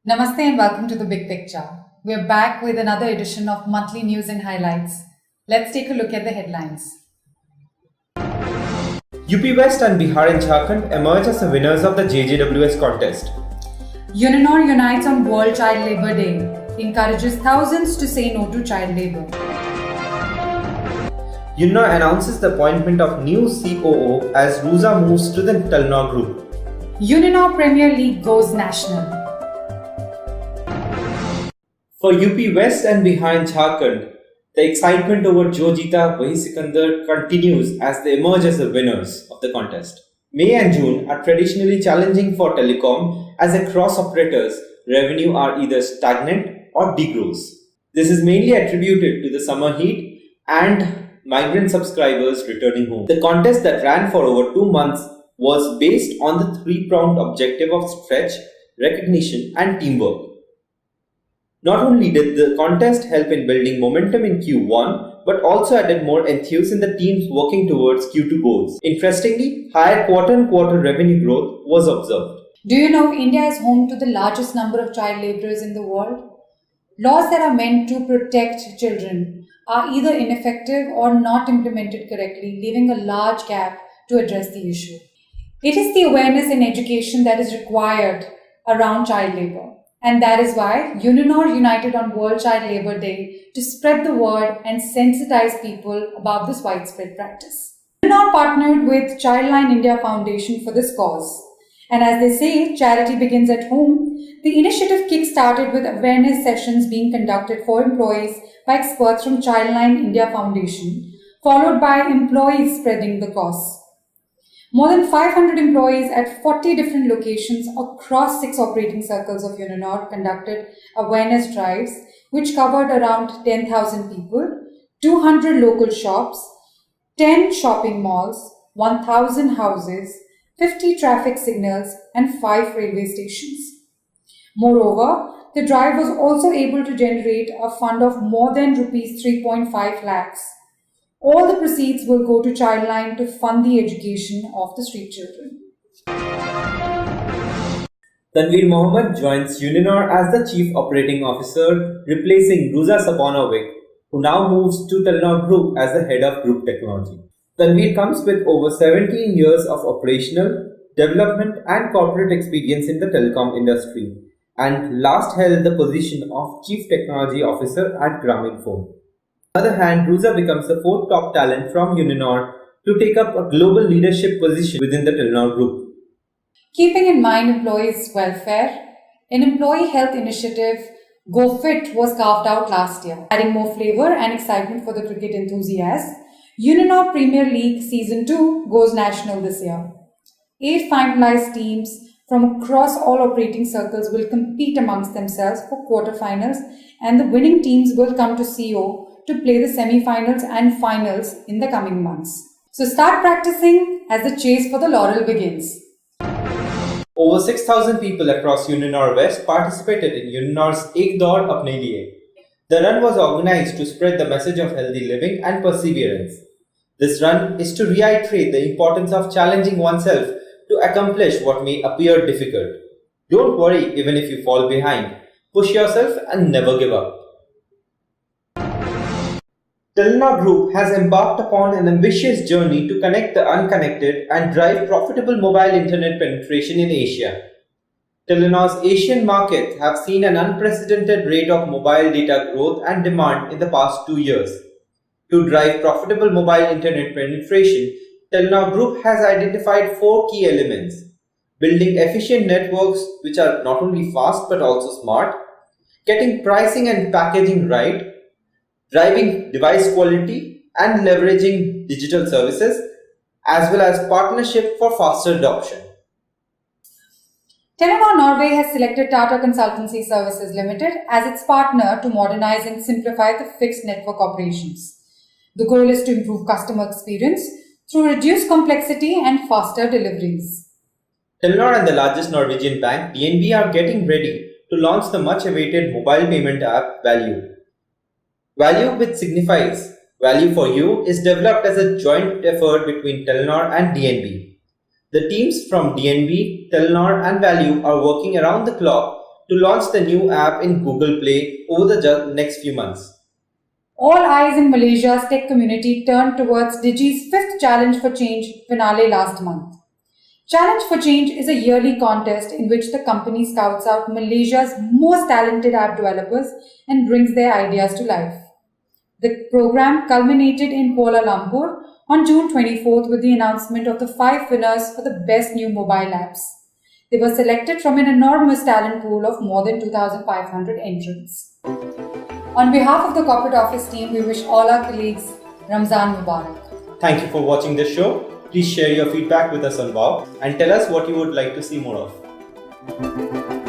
Namaste and welcome to The Big Picture. We're back with another edition of Monthly News and Highlights. Let's take a look at the headlines. UP West and Bihar and Jharkhand emerge as the winners of the JJWS contest. Uninor unites on World Child Labour Day, encourages thousands to say no to child labour. Uninor announces the appointment of new COO as Ruza moves to the Telenor Group. Uninor Premier League goes national. For UP West and Bihar and Jharkhand, the excitement over Jo Jeeta Wahi Sikandar continues as they emerge as the winners of the contest. May and June are traditionally challenging for telecom as across operators, revenue are either stagnant or degrows. This is mainly attributed to the summer heat and migrant subscribers returning home. The contest that ran for over 2 months was based on the three-pronged objective of stretch, recognition and teamwork. Not only did the contest help in building momentum in Q1, but also added more enthuse in the teams working towards Q2 goals. Interestingly, higher quarter-on-quarter revenue growth was observed. Do you know India is home to the largest number of child labourers in the world? Laws that are meant to protect children are either ineffective or not implemented correctly, leaving a large gap to address the issue. It is the awareness and education that is required around child labour. And that is why Uninor united on World Child Labour Day to spread the word and sensitize people about this widespread practice. Uninor partnered with Childline India Foundation for this cause. And as they say, charity begins at home. The initiative kick-started with awareness sessions being conducted for employees by experts from Childline India Foundation, followed by employees spreading the cause. More than 500 employees at 40 different locations across 6 operating circles of Uninor conducted awareness drives, which covered around 10,000 people, 200 local shops, 10 shopping malls, 1,000 houses, 50 traffic signals, and 5 railway stations. Moreover, the drive was also able to generate a fund of more than Rs 3.5 lakhs. All the proceeds will go to Childline to fund the education of the street children. Tanveer Mohammed joins Uninor as the Chief Operating Officer, replacing Ruza Saponovic, who now moves to Telenor Group as the Head of Group Technology. Tanveer comes with over 17 years of operational, development and corporate experience in the telecom industry, and last held the position of Chief Technology Officer at Grameenphone. On the other hand, Ruza becomes the 4th top talent from Uninor to take up a global leadership position within the Telenor Group. Keeping in mind employees' welfare, an employee health initiative, Go Fit, was carved out last year. Adding more flavour and excitement for the cricket enthusiasts, Uninor Premier League Season 2 goes national this year. 8 finalised teams from across all operating circles will compete amongst themselves for quarter-finals, and the winning teams will come to CO to play the semi-finals and finals in the coming months. So start practicing as the chase for the laurel begins. Over 6,000 people across Uninor West participated in Uninor's Ek Daur Apne Liye. The run was organized to spread the message of healthy living and perseverance. This run is to reiterate the importance of challenging oneself to accomplish what may appear difficult. Don't worry even if you fall behind. Push yourself and never give up. Telenor Group has embarked upon an ambitious journey to connect the unconnected and drive profitable mobile internet penetration in Asia. Telenor's Asian markets have seen an unprecedented rate of mobile data growth and demand in the past 2 years. To drive profitable mobile internet penetration, Telenor Group has identified 4 key elements: building efficient networks which are not only fast but also smart, getting pricing and packaging right, driving device quality and leveraging digital services, as well as partnership for faster adoption. Telenor Norway has selected Tata Consultancy Services Limited as its partner to modernize and simplify the fixed network operations. The goal is to improve customer experience through reduced complexity and faster deliveries. Telenor and the largest Norwegian bank, DNB, are getting ready to launch the much-awaited mobile payment app Value. Value, which signifies Value for You, is developed as a joint effort between Telenor and DNB. The teams from DNB, Telenor and Value are working around the clock to launch the new app in Google Play over the next few months. All eyes in Malaysia's tech community turned towards Digi's fifth Challenge for Change finale last month. Challenge for Change is a yearly contest in which the company scouts out Malaysia's most talented app developers and brings their ideas to life. The program culminated in Kuala Lumpur on June 24th with the announcement of the 5 winners for the best new mobile apps. They were selected from an enormous talent pool of more than 2,500 entrants. On behalf of the corporate office team, we wish all our colleagues Ramzan Mubarak. Thank you for watching this show. Please share your feedback with us on Wow and tell us what you would like to see more of.